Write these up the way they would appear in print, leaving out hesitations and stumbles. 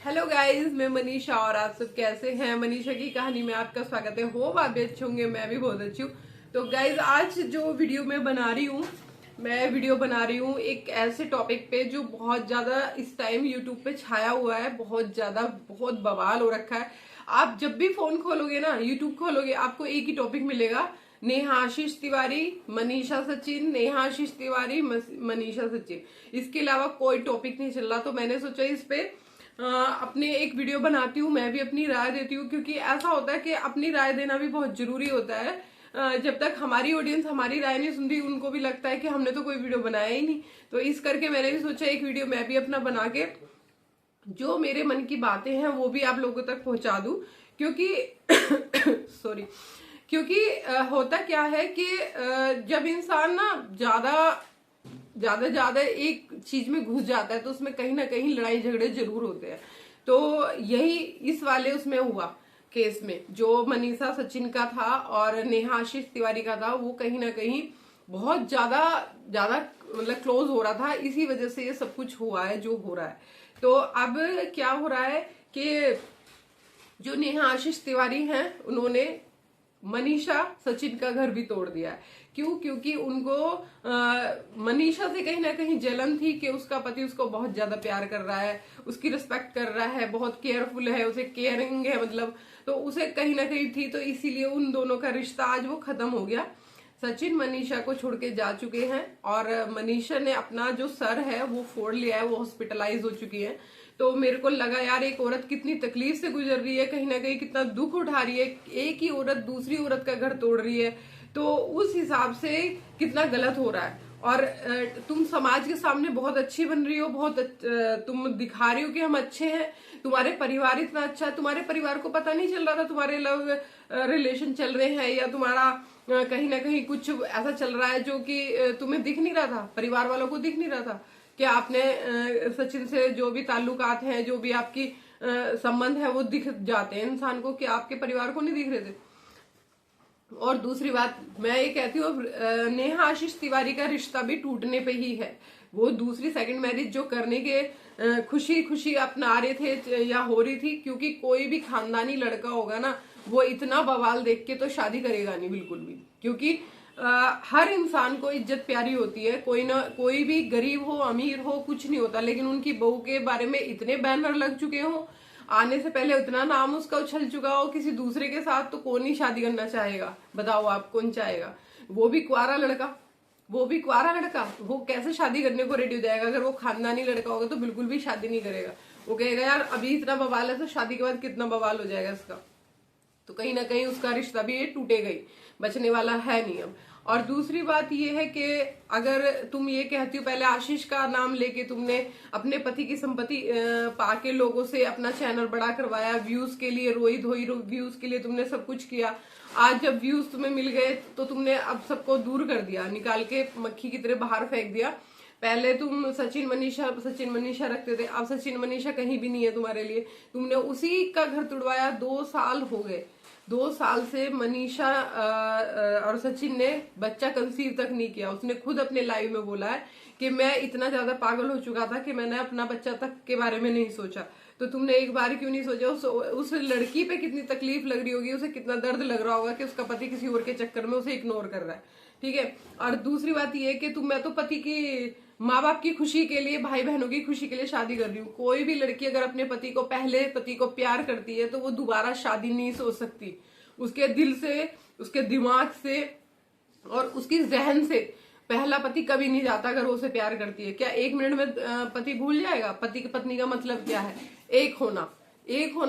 Hello guys, मैं मनीषा और आप सब कैसे हैं। मनीषा की कहानी में आपका स्वागत है। होप आप भी अच्छे होंगे, मैं भी बहुत अच्छी हूँ। तो गाइस, आज जो वीडियो मैं बना रही हूँ एक ऐसे टॉपिक पे जो बहुत ज्यादा इस टाइम यूट्यूब पे छाया हुआ है। बहुत ज्यादा बहुत बवाल हो रखा है। आप जब भी फोन खोलोगे ना, यूट्यूब खोलोगे, आपको एक ही टॉपिक मिलेगा, नेहा आशीष तिवारी, मनीषा सचिन, नेहा आशीष तिवारी, मनीषा सचिन। इसके अलावा कोई टॉपिक नहीं चल रहा। तो मैंने सोचा इस पे अपने एक वीडियो बनाती हूँ, मैं भी अपनी राय देती हूँ, क्योंकि ऐसा होता है कि अपनी राय देना भी बहुत जरूरी होता है। जब तक हमारी ऑडियंस हमारी राय नहीं सुनती, उनको भी लगता है कि हमने तो कोई वीडियो बनाया ही नहीं। तो इस करके मैंने भी सोचा एक वीडियो मैं भी अपना बना के जो मेरे मन की बातें हैं वो भी आप लोगों तक पहुंचा दूं। क्योंकि सॉरी, क्योंकि होता क्या है कि जब इंसान ना ज्यादा एक चीज में घुस जाता है तो उसमें कहीं ना कहीं लड़ाई झगड़े जरूर होते हैं। तो यही इस वाले उसमें हुआ केस में, जो मनीषा सचिन का था और नेहा आशीष तिवारी का था, वो कहीं ना कहीं बहुत ज्यादा ज्यादा मतलब क्लोज हो रहा था। इसी वजह से ये सब कुछ हुआ है जो हो रहा है। तो अब क्या हो रहा है कि जो नेहा आशीष तिवारी हैं, उन्होंने मनीषा सचिन का घर भी तोड़ दिया है। क्यों? क्योंकि उनको मनीषा से कहीं ना कहीं जलन थी कि उसका पति उसको बहुत ज्यादा प्यार कर रहा है, उसकी रिस्पेक्ट कर रहा है, बहुत केयरफुल है, उसे केयरिंग है, मतलब तो उसे कहीं ना कहीं थी। तो इसीलिए उन दोनों का रिश्ता आज वो खत्म हो गया। सचिन मनीषा को छोड़ के जा चुके हैं और मनीषा ने अपना जो सर है वो फोड़ लिया है, वो हॉस्पिटलाइज हो चुकी है। तो मेरे को लगा यार, एक औरत कितनी तकलीफ से गुजर रही है, कहीं ना कहीं कितना दुख उठा रही है, एक ही औरत दूसरी औरत का घर तोड़ रही है, तो उस हिसाब से कितना गलत हो रहा है। और तुम समाज के सामने बहुत अच्छी बन रही हो, तुम दिखा रही हो कि हम अच्छे हैं, तुम्हारे परिवार इतना अच्छा है, तुम्हारे परिवार को पता नहीं चल रहा था तुम्हारे लव रिलेशन चल रहे हैं, या तुम्हारा कहीं ना कहीं कुछ ऐसा चल रहा है जो कि तुम्हें दिख नहीं रहा था, परिवार वालों को दिख नहीं रहा था कि आपने सचिन से जो भी ताल्लुकात हैं, जो भी आपकी संबंध है, वो दिख जाते हैं इंसान को, कि आपके परिवार को नहीं दिख रहे थे। और दूसरी बात मैं ये कहती हूँ, नेहा आशीष तिवारी का रिश्ता भी टूटने पे ही है। वो दूसरी सेकंड मैरिज जो करने के खुशी खुशी अपना रहे थे या हो रही थी, क्योंकि कोई भी खानदानी लड़का होगा ना, वो इतना बवाल देख के तो शादी करेगा नहीं बिल्कुल भी। क्योंकि हर इंसान को इज्जत प्यारी होती है, कोई भी गरीब हो अमीर हो कुछ नहीं होता, लेकिन उनकी बहू के बारे में इतने बैनर लग चुके हो, आने से पहले उतना नाम उसका उछल चुका हो किसी दूसरे के साथ, तो कौन ही शादी करना चाहेगा? बताओ आप, कौन चाहेगा? वो भी कुआरा लड़का, वो कैसे शादी करने को रेडी हो जाएगा? अगर वो खानदानी लड़का होगा तो बिल्कुल भी शादी नहीं करेगा। वो कहेगा यार अभी इतना बवाल है तो शादी के बाद कितना बवाल हो जाएगा इसका। तो कहीं ना कहीं उसका रिश्ता भी ये टूटेगा ही, बचने वाला है नहीं अब। और दूसरी बात ये है कि अगर तुम ये कहती हो, पहले आशीष का नाम लेके तुमने अपने पति की संपत्ति पाके लोगों से अपना चैनल बड़ा करवाया, व्यूज के लिए रोई धोई व्यूज के लिए तुमने सब कुछ किया। आज जब व्यूज तुम्हें मिल गए तो तुमने अब सबको दूर कर दिया, निकाल के मक्खी की तरह बाहर फेंक दिया। पहले तुम सचिन मनीषा रखते थे, अब सचिन मनीषा कहीं भी नहीं है तुम्हारे लिए। तुमने उसी का घर तुड़वाया। 2 साल हो गए, 2 साल से मनीषा और सचिन ने बच्चा कंसीव तक नहीं किया। उसने खुद अपने लाइव में बोला है कि मैं इतना ज्यादा पागल हो चुका था कि मैंने अपना बच्चा तक के बारे में नहीं सोचा। तो तुमने एक बार क्यों नहीं सोचा? उस लड़की पे कितनी तकलीफ लग रही होगी, उसे कितना दर्द लग रहा होगा कि उसका पति किसी और के चक्कर में उसे इग्नोर कर रहा है। ठीक है। और दूसरी बात ये कि मैं तो पति की, माँ बाप की खुशी के लिए, भाई बहनों की खुशी के लिए शादी कर रही हूँ। कोई भी लड़की अगर अपने पहले पति को प्यार करती है तो वो दोबारा शादी नहीं सोच सकती। उसके दिल से, उसके दिमाग से और उसकी जहन से पहला पति कभी नहीं जाता अगर वो उसे प्यार करती है। क्या 1 मिनट में पति भूल जाएगा? पति की पत्नी का मतलब क्या है? एक होना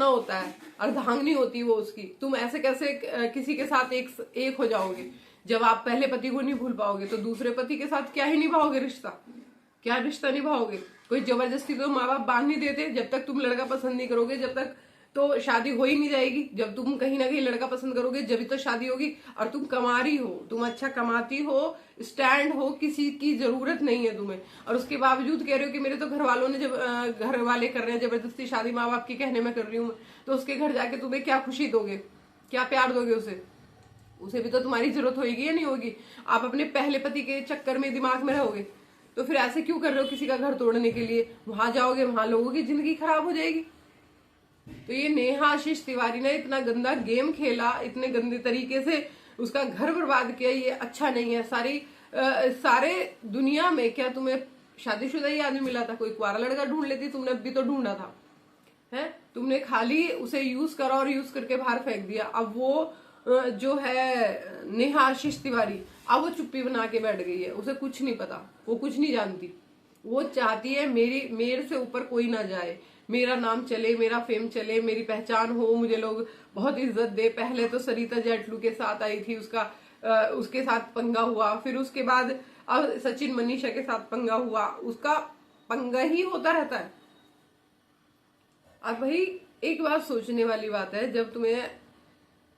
होता है, अर्धांगिनी होती वो उसकी। तुम ऐसे कैसे किसी के साथ एक हो जाओगे? जब आप पहले पति को नहीं भूल पाओगे तो दूसरे पति के साथ क्या ही निभाओगे रिश्ता? क्या रिश्ता निभाओगे? कोई जबरदस्ती तो माँ बाप बांध नहीं देते। जब तक तुम लड़का पसंद नहीं करोगे, जब तक तो शादी हो ही नहीं जाएगी। जब तुम कहीं ना कहीं लड़का पसंद करोगे जब तो शादी होगी। और तुम कमा रही हो, तुम अच्छा कमाती हो, स्टैंड हो, किसी की जरूरत नहीं है तुम्हें, और उसके बावजूद कह रहे हो कि मेरे तो घर वालों ने, जब घर वाले कर रहे हैं जबरदस्ती शादी, माँ बाप के कहने में कर रही हूँ, तो उसके घर जाके तुम्हें क्या खुशी दोगे, क्या प्यार दोगे उसे भी तो तुम्हारी जरूरत होगी या नहीं होगी? आप अपने पहले पति के चक्कर में दिमाग में रहोगे तो फिर ऐसे क्यों कर रहे हो किसी का घर तोड़ने के लिए? वहां जाओगे, वहां लोगों की जिंदगी खराब हो जाएगी। तो ये नेहा आशीष तिवारी ने इतना गंदा गेम खेला, इतने गंदे तरीके से उसका घर बर्बाद किया, ये अच्छा नहीं है। सारे दुनिया में क्या तुम्हें शादीशुदा ही आदमी मिला था? कोई कुंवारा लड़का ढूंढ लेती, तुमने भी तो ढूंढा था, है? तुमने खाली उसे यूज करा और यूज करके बाहर फेंक दिया। अब वो जो है नेहा आशीष तिवारी, अब वो चुप्पी बना के बैठ गई है, उसे कुछ नहीं पता, वो कुछ नहीं जानती। वो चाहती है मेरे से ऊपर कोई ना जाए, मेरा नाम चले, मेरा फेम चले, मेरी पहचान हो, मुझे लोग बहुत इज्जत दे। पहले तो सरिता जेटलू के साथ आई थी, उसके साथ पंगा हुआ, फिर उसके बाद अब सचिन मनीषा के साथ पंगा हुआ, उसका पंगा ही होता रहता है। अब भाई एक बात सोचने वाली बात है, जब तुम्हें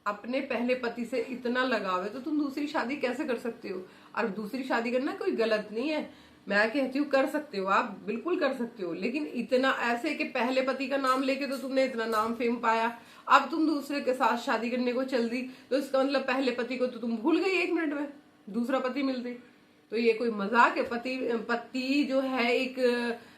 अपने पहले पति से इतना लगाव है तो तुम दूसरी शादी कैसे कर सकते हो? और दूसरी शादी करना कोई गलत नहीं है, मैं कहती हूँ कर सकते हो, आप बिल्कुल कर सकते हो, लेकिन इतना ऐसे कि पहले पति का नाम लेके तो तुमने इतना नाम फेम पाया, अब तुम दूसरे के साथ शादी करने को चल दी, तो इसका मतलब पहले पति को तो तुम भूल गई 1 मिनट में, दूसरा पति मिलते। तो ये कोई मजाक है? पति जो है एक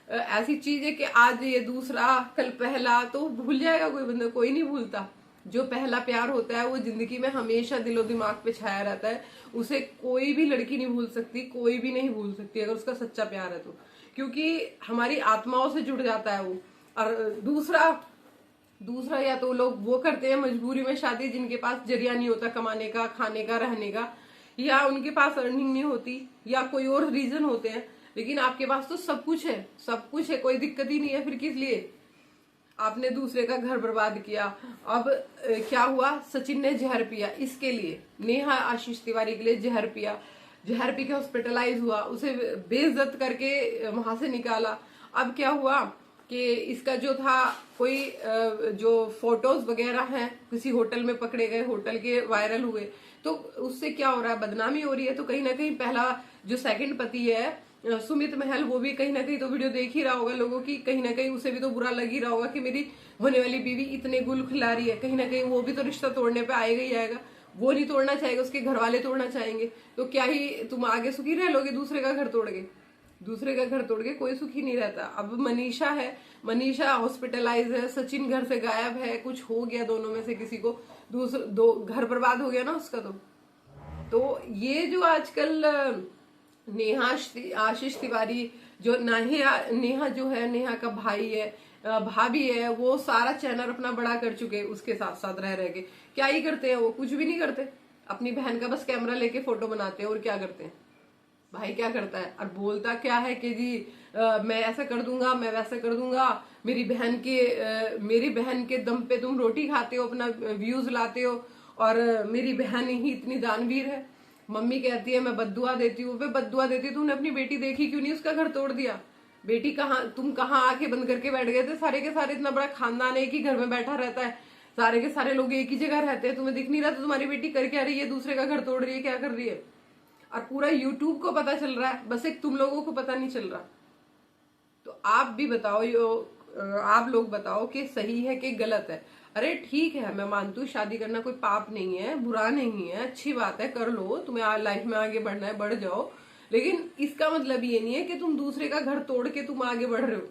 ऐसी चीज है कि आज ये दूसरा कल पहला, तो भूल जाएगा कोई बंदा? कोई नहीं भूलता। जो पहला प्यार होता है वो जिंदगी में हमेशा दिलो दिमाग पे छाया रहता है, उसे कोई भी लड़की नहीं भूल सकती, कोई भी नहीं भूल सकती अगर उसका सच्चा प्यार है तो, क्योंकि हमारी आत्माओं से जुड़ जाता है वो। और दूसरा या तो लोग वो करते हैं मजबूरी में शादी, जिनके पास जरिया नहीं होता कमाने का, खाने का, रहने का, या उनके पास अर्निंग नहीं होती, या कोई और रीजन होते हैं। लेकिन आपके पास तो सब कुछ है, सब कुछ है, कोई दिक्कत ही नहीं है, फिर किस लिए? आपने दूसरे का घर बर्बाद किया। अब क्या हुआ? सचिन ने जहर पिया, इसके लिए नेहा आशीष तिवारी के लिए जहर पिया, जहर पी के हॉस्पिटलाइज हुआ, उसे बेइज्जत करके वहां से निकाला। अब क्या हुआ कि इसका जो था कोई जो फोटोज वगैरह हैं किसी होटल में पकड़े गए, होटल के वायरल हुए, तो उससे क्या हो रहा है? बदनामी हो रही है। तो कहीं ना कहीं पहला जो सेकंड पति है सुमित महल, वो भी कहीं ना कहीं तो वीडियो देख ही रहा होगा लोगों की, कहीं ना कहीं उसे भी तो बुरा लग ही रहा होगा कि मेरी होने वाली बीवी इतने गुल खिला रही है। कहीं ना कहीं वो भी तो रिश्ता तोड़ने पे आएगा ही आएगा, वो नहीं तोड़ना चाहेगा, उसके घर वाले तोड़ना चाहेंगे। तो क्या ही तुम आगे सुखी रह लोगे दूसरे का घर तोड़ के? दूसरे का घर तोड़ के कोई सुखी नहीं रहता। अब मनीषा है, मनीषा हॉस्पिटलाइज है, सचिन घर से गायब है, कुछ हो गया दोनों में से किसी को, दो घर बर्बाद हो गया ना उसका। तो ये जो आजकल नेहा आशीष तिवारी, जो नेहा जो है, नेहा का भाई है, भाभी है, वो सारा चैनल अपना बड़ा कर चुके हैं, उसके साथ साथ रह के क्या ही करते हैं? वो कुछ भी नहीं करते, अपनी बहन का बस कैमरा लेके फोटो बनाते हैं। और क्या करते हैं? भाई क्या करता है? और बोलता क्या है कि जी मैं ऐसा कर दूंगा, मैं वैसा कर दूंगा, मेरी बहन के दम पे तुम रोटी खाते हो, अपना व्यूज लाते हो, और मेरी बहन ही इतनी दानवीर है। मम्मी कहती है मैं बद्दुआ देती हूँ। वे बद्दुआ देती, तूने अपनी बेटी देखी क्यों नहीं? उसका घर तोड़ दिया। बेटी तुम कहाँ आके बंद करके बैठ गए थे? सारे के सारे, इतना बड़ा खानदान एक ही घर में बैठा रहता है, सारे के सारे लोग एक ही जगह रहते हैं, तुम्हें दिख नहीं रहा? तो तुम्हारी बेटी कर क्या रही है? दूसरे का घर तोड़ रही है, क्या कर रही है? और पूरा यूट्यूब को पता चल रहा है, बस एक तुम लोगों को पता नहीं चल रहा। तो आप भी बताओ, आप लोग बताओ कि सही है कि गलत है। अरे ठीक है, मैं मानती हूँ शादी करना कोई पाप नहीं है, बुरा नहीं है, अच्छी बात है, कर लो, तुम्हें लाइफ में आगे बढ़ना है बढ़ जाओ, लेकिन इसका मतलब ये नहीं है कि तुम दूसरे का घर तोड़ के तुम आगे बढ़ रहे हो।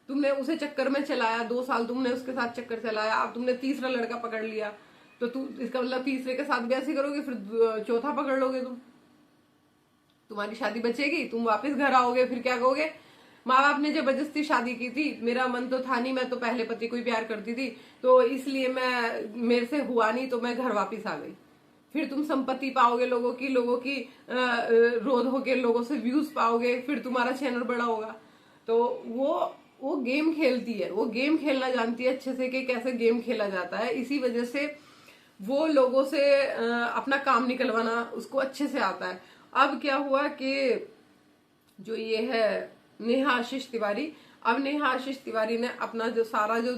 तुमने उसे चक्कर में चलाया, 2 साल तुमने उसके साथ चक्कर चलाया, अब तुमने तीसरा लड़का पकड़ लिया, तो इसका मतलब तीसरे के साथ भी ऐसे करोगे, फिर चौथा पकड़ लोगे तुम्हारी शादी बचेगी, तुम वापस घर आओगे, फिर क्या कहोगे? माँ बाप ने जबरदस्ती शादी की थी, मेरा मन तो था नहीं, मैं तो पहले पति को ही प्यार करती थी, तो इसलिए मेरे से हुआ नहीं, तो मैं घर वापस आ गई। फिर तुम संपत्ति पाओगे लोगों की रोध होके लोगों से व्यूज पाओगे, फिर तुम्हारा चैनल बड़ा होगा। तो वो गेम खेलती है, वो गेम खेलना जानती है अच्छे से कि कैसे गेम खेला जाता है। इसी वजह से वो लोगों से अपना काम निकलवाना उसको अच्छे से आता है। अब क्या हुआ कि जो ये है नेहा आशीष तिवारी, अब नेहा आशीष तिवारी ने अपना जो सारा जो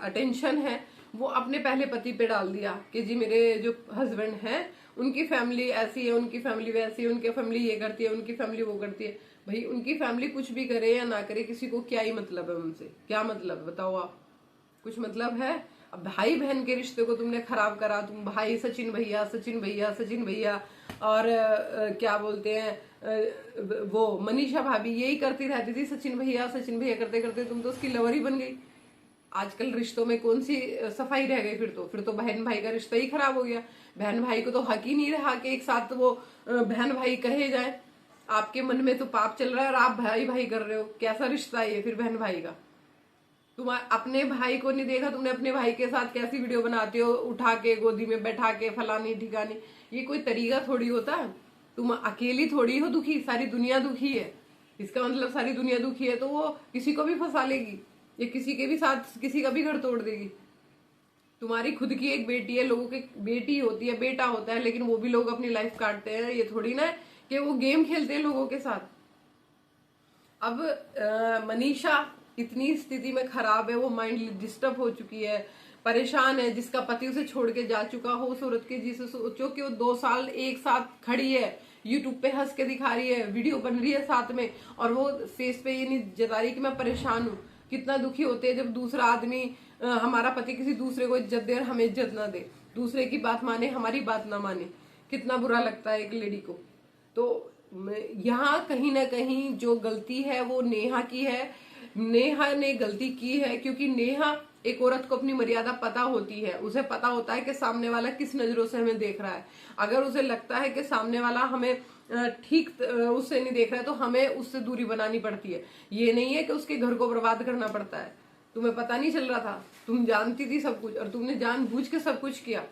अटेंशन है वो अपने पहले पति पे डाल दिया कि जी मेरे जो हस्बैंड हैं उनकी फैमिली ऐसी है, उनकी फैमिली वैसी है, उनकी फैमिली ये करती है, उनकी फैमिली वो करती है। भाई उनकी फैमिली कुछ भी करे या ना करे, किसी को क्या ही मतलब है उनसे? क्या मतलब बताओ आप? कुछ मतलब है? अब भाई बहन के रिश्ते को तुमने खराब करा, तुम भाई सचिन भैया सचिन भैया सचिन भैया, और क्या बोलते हैं वो मनीषा भाभी यही करती रहती थी, सचिन भैया करते करते तुम तो उसकी लवर ही बन गई। आजकल रिश्तों में कौन सी सफाई रह गई? फिर तो बहन भाई का रिश्ता ही खराब हो गया। बहन भाई को तो हक ही नहीं रहा कि एक साथ वो बहन भाई कहे जाए। आपके मन में तो पाप चल रहा है और आप भाई भाई कर रहे हो, कैसा रिश्ता है ये फिर बहन भाई का? तुम अपने भाई को नहीं देखा तुमने, अपने भाई के साथ कैसी वीडियो बनाते हो, उठा के गोदी में बैठा के फलानी ठिकानी, ये कोई तरीका थोड़ी होता है। तुम अकेली थोड़ी हो दुखी, सारी दुनिया दुखी है। इसका मतलब सारी दुनिया दुखी है तो वो किसी को भी फंसा लेगी, या किसी के भी साथ किसी का भी घर तोड़ देगी। तुम्हारी खुद की एक बेटी है, लोगों की बेटी होती है, बेटा होता है, लेकिन वो भी लोग अपनी लाइफ काटते हैं। ये थोड़ी ना है कि वो गेम खेलते हैं लोगों के साथ। अब मनीषा इतनी स्थिति में खराब है, वो माइंड डिस्टर्ब हो चुकी है, परेशान है। जिसका पति उसे छोड़ के जा चुका हो, उस औरत के जिसे सोचो कि वो 2 साल एक साथ खड़ी है, यूट्यूब पे हंस के दिखा रही है, वीडियो बन रही है साथ में, और वो फेस पे ये नहीं जता रही कि मैं परेशान हूँ। कितना दुखी होते हैं जब दूसरा आदमी, हमारा पति किसी दूसरे को इज्जत दे और हमें इज्जत ना दे, दूसरे की बात माने हमारी बात ना माने, कितना बुरा लगता है एक लेडी को। तो यहाँ कहीं ना कहीं जो गलती है वो नेहा की है। नेहा ने गलती की है क्योंकि नेहा, एक औरत को अपनी मर्यादा पता होती है, उसे पता होता है कि सामने वाला किस नजरों से हमें देख रहा है। अगर उसे लगता है कि सामने वाला हमें ठीक उससे नहीं देख रहा है तो हमें उससे दूरी बनानी पड़ती है। ये नहीं है कि उसके घर को बर्बाद करना पड़ता है। तुम्हें पता नहीं चल रहा था, तुम जानती थी सब कुछ और तुमने जानबूझ के सब कुछ किया।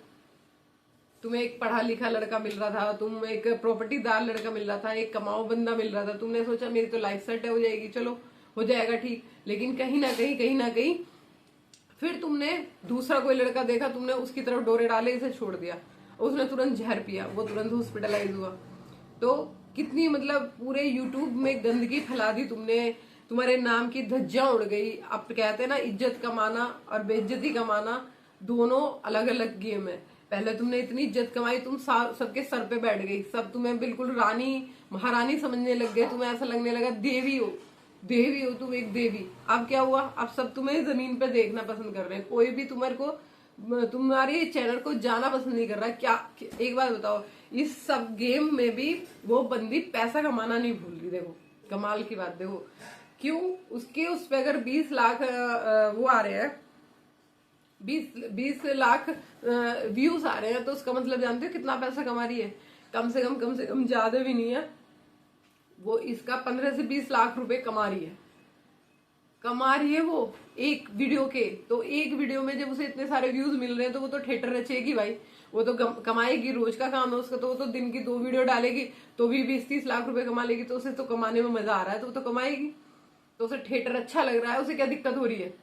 तुम्हें एक पढ़ा लिखा लड़का मिल रहा था, तुम एक प्रॉपर्टीदार लड़का मिल रहा था, एक कमाऊ बंदा मिल रहा था, तुमने सोचा मेरी तो लाइफ सेट हो जाएगी, चलो हो जाएगा ठीक। लेकिन कहीं ना कहीं फिर तुमने दूसरा कोई लड़का देखा, तुमने उसकी तरफ डोरे डाले, इसे छोड़ दिया, उसने तुरंत जहर पिया, वो तुरंत हॉस्पिटलाइज हुआ। तो कितनी मतलब पूरे यूट्यूब में गंदगी फैला दी तुमने, तुम्हारे नाम की धज्जियां उड़ गई। अब कहते हैं ना, इज्जत कमाना और बेइज्जती कमाना दोनों अलग अलग गेम है। पहले तुमने इतनी इज्जत कमाई, तुम सबके सर पे बैठ गई, सब तुम्हें बिल्कुल रानी महारानी समझने लग गए, तुम्हें ऐसा लगने लगा देवी हो, देवी हो तुम, एक देवी। अब क्या हुआ? अब सब तुम्हें जमीन पे देखना पसंद कर रहे हैं, कोई भी तुम्हारे को, तुम्हारे चैनल को जाना पसंद नहीं कर रहा। क्या एक बात बताओ, इस सब गेम में भी वो बंदी पैसा कमाना नहीं भूल रही। देखो कमाल की बात, देखो क्यों, उसके उस पे अगर 20 लाख वो आ रहे हैं, 20 लाख व्यूज आ रहे हैं, तो उसका मतलब जानते हो कितना पैसा कमा रही है? कम से कम ज्यादा भी नहीं है, वो इसका 15 से 20 लाख रुपए कमा रही है वो एक वीडियो के। तो एक वीडियो में जब उसे इतने सारे व्यूज मिल रहे हैं तो वो तो थिएटर रचेगी भाई, वो तो कमाएगी, रोज का काम है उसका, तो वो तो दिन की 2 वीडियो डालेगी तो भी 20-30 लाख रुपए कमा लेगी। तो उसे तो कमाने में मजा आ रहा है तो वो तो कमाएगी, तो उसे थिएटर अच्छा लग रहा है, उसे क्या दिक्कत हो रही है?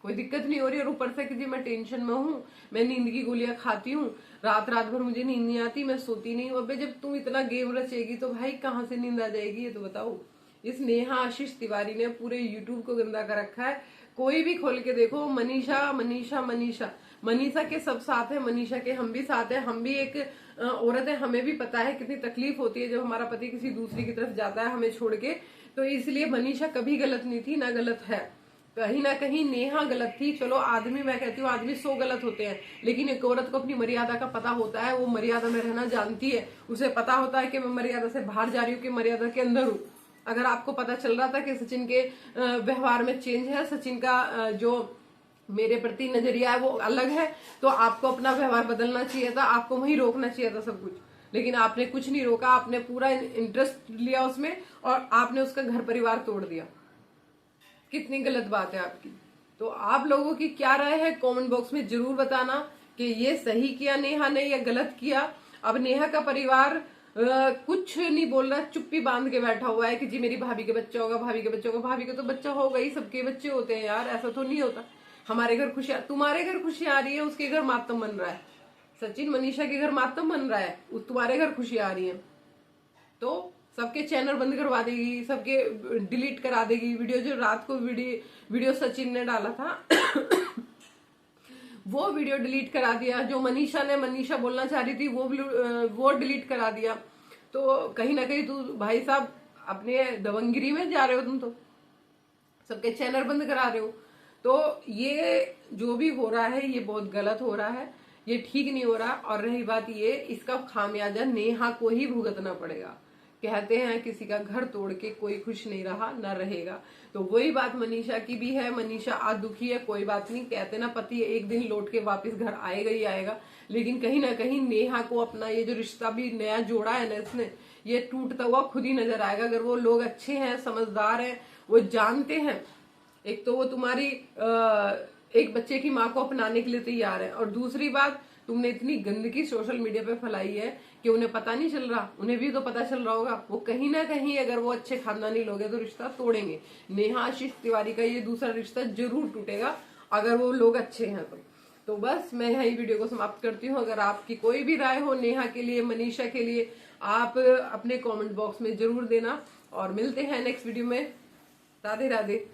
कोई दिक्कत नहीं हो रही। और ऊपर से कि जी मैं टेंशन में हूँ, मैं नींद की गोलियां खाती हूँ, रात भर मुझे नींद नहीं आती, मैं सोती नहीं हूँ। अबे जब तुम इतना गेम रचेगी तो भाई कहाँ से नींद आ जाएगी, ये तो बताओ। इस नेहा आशीष तिवारी ने पूरे यूट्यूब को गंदा कर रखा है। कोई भी खोल के देखो, मनीषा मनीषा मनीषा, मनीषा के सब साथ है, मनीषा के हम भी साथ है। हम भी एक औरत है, हमें भी पता है कितनी तकलीफ होती है जब हमारा पति किसी दूसरी की तरफ जाता है हमें छोड़ के। तो इसलिए मनीषा कभी गलत नहीं थी, ना गलत है। कहीं ना कहीं नेहा गलत थी। चलो आदमी, मैं कहती हूँ आदमी 100 गलत होते हैं, लेकिन एक औरत को अपनी मर्यादा का पता होता है, वो मर्यादा में रहना जानती है। उसे पता होता है कि मैं मर्यादा से बाहर जा रही हूँ कि मर्यादा के अंदर हूँ। अगर आपको पता चल रहा था कि सचिन के व्यवहार में चेंज है, सचिन का जो मेरे प्रति नजरिया है वो अलग है, तो आपको अपना व्यवहार बदलना चाहिए था, आपको वहीं रोकना चाहिए था सब कुछ। लेकिन आपने कुछ नहीं रोका, आपने पूरा इंटरेस्ट लिया उसमें और आपने उसका घर परिवार तोड़ दिया। कितनी गलत बात है आपकी। तो आप लोगों की क्या राय है कमेंट बॉक्स में जरूर बताना कि ये सही किया नेहा ने या गलत किया। अब नेहा का परिवार कुछ नहीं बोल रहा, चुप्पी बांध के बैठा हुआ है कि जी मेरी भाभी के बच्चा होगा, भाभी के बच्चा होगा। भाभी के तो बच्चा होगा ही, सबके बच्चे होते हैं यार, ऐसा तो नहीं होता। हमारे घर खुशियां, तुम्हारे घर खुशियां आ रही है, उसके घर मातम बन रहा है। सचिन मनीषा के घर मातम बन रहा है, तुम्हारे घर खुशियां आ रही है। तो सबके चैनल बंद करवा देगी, सबके डिलीट करा देगी वीडियो। जो रात को वीडियो सचिन ने डाला था वो वीडियो डिलीट करा दिया। जो मनीषा बोलना चाह रही थी वो डिलीट करा दिया। तो कहीं ना कहीं तू भाई साहब अपने दबंगिरी में जा रहे हो, तुम तो सबके चैनल बंद करा रहे हो। तो ये जो भी हो रहा है ये बहुत गलत हो रहा है, ये ठीक नहीं हो रहा। और रही बात ये, इसका खामियाजा नेहा को ही भुगतना पड़ेगा, कहते हैं किसी का घर तोड़ के कोई खुश नहीं रहा न रहेगा। तो वही बात मनीषा की भी है। मनीषा आज दुखी है, कोई बात नहीं, कहते ना पति एक दिन लौट के वापस घर आएगा ही आएगा, लेकिन कहीं ना कहीं नेहा को अपना ये जो रिश्ता भी नया जोड़ा है ना इसने, ये टूटता हुआ खुद ही नजर आएगा। अगर वो लोग अच्छे हैं, समझदार हैं, वो जानते हैं, एक तो वो तुम्हारी एक बच्चे की माँ को अपनाने के लिए तैयार है, और दूसरी बात तुमने इतनी गंदगी सोशल मीडिया पे फैलाई है कि उन्हें पता नहीं चल रहा। उन्हें भी तो पता चल रहा होगा। वो कहीं ना कहीं अगर वो अच्छे खानदानी लोग हैं तो रिश्ता तोड़ेंगे। नेहा आशीष तिवारी का ये दूसरा रिश्ता जरूर टूटेगा अगर वो लोग अच्छे हैं तो बस मैं यही वीडियो को समाप्त करती हूँ। अगर आपकी कोई भी राय हो नेहा के लिए, मनीषा के लिए, आप अपने कमेंट बॉक्स में जरूर देना, और मिलते हैं नेक्स्ट वीडियो में। राधे राधे।